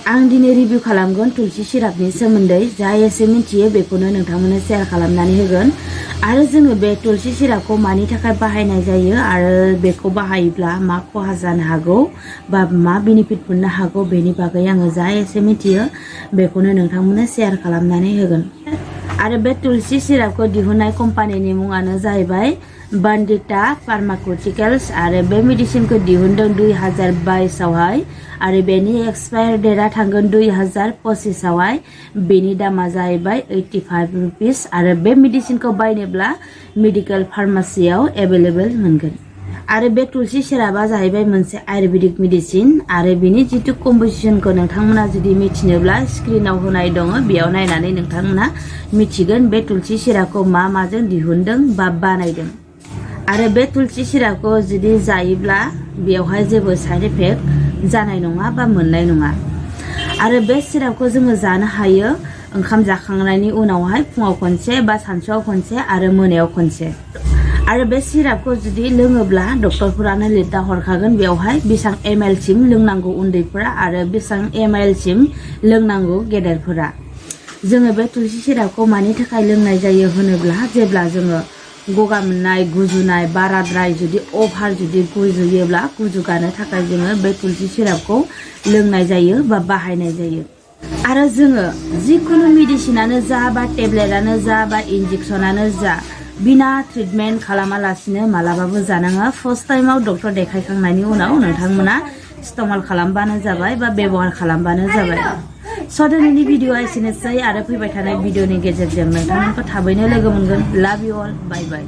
आं दिनै रिभिउ खालामगोन तुलसी सिरापनि सोमोन्दै जा एसे मिथियो बेखौनो नोंथांमोननो शेयार खालामनानै होगोन आरो जोङो बे तुलसी सिरापखौ मानि थाखाय बाहायनाय जायो आरो बेखौ बाहायोब्ला मा खहा जानो हागौ बा मा बेनिफिट मोननो हागौ बेनि बागै आङो जा एसे मिथियो बेखौनो नोंथांमोननो शेयार खालामनानै होगोन। आरो बे तुलसी सिरापखौ दिहुननाय कम्पानिनि मुङानो जाहैबाय बन्दिता फार्माकिउटिकेल्स आरो बे मेडिसिनखौ दिहुनदों 2022 आवहाय आरो बेनि एक्सपायर डेटआ थांगोन 2025 आवहाय बेनि दामा जाहैबाय 85 रुपिस आरो बे मेडिसिनखौ बायनोब्ला मेडिकेल फार्मासियाव एभेलेबल मोनगोन। आरो बे तुलसी सिरापआ जाहैबाय मोनसे आयुर्वेदिक मेडिसिन आरो बिनि जितु कम्प'जिशनखौ नोंथांमोना जुदि मिथिनोब्ला स्क्रिनाव होनाय दङ बेयाव नायनानै नोंथांमोना मिथिगोन बे तुलसी सिरापखौ मा माजों दिहुनदों बा बानायदों। आरो बे तुलसी सिरापखौ जुदि जायोब्ला बेवहाय जेबो साइड इफेक्ट जानाय नङा बा मोननाय नङा। आरो बे सिरापखौ जोङो जानो हायो ओंखाम जाखांनायनि उनावहाय फुङाव खनसे बा सानसुआव खनसे आरो मोनायाव खनसे। आरो बे सिरापखौ जुदि लोङोब्ला डक्टरफोरानो लिरना हरखागोन बेवहाय बेसेबां ml सिम लोंनांगौ उन्दैफोरा आरो बेसेबां ml सिम लोंनांगौ गेदेरफोरा। जोङो बे तुलसी सिरापखौ मानि थाखाय लोंनाय जायो होनोब्ला जेब्ला जोङो गगा मोननाय गुजुनाय बाराद्राय जुदि अभार जुदि गुजुयोब्ला गुजुगानो थाखाय जोङो बे तुलसी सिरापखौ लोंनाय जायो बा बाहायनाय जायो। आरो जोङो जिखुनु मेडिसिनानो जा बा टेब्लेटआनो जा बा इन्जेक्सनानो जा बिना ट्रिटमेन्ट खालामालासिनो मालाबाबो जानाङा। फार्स्ट टाइमाव डक्टर देखायखांनायनि उनाव नोंथांमोना इस्तेमाल खालामबानो जाबाय बा बेबहार खालामबानो जाबाय। स' दिनैनि भिडिअ'आ एसेनोसै आरो फैबाय थानाय भिडिअ'नि गेजेरजों नोंथांमोनखौ थाबैनो लोगो मोनगोन। लाभ इउ अल, बाय बाय।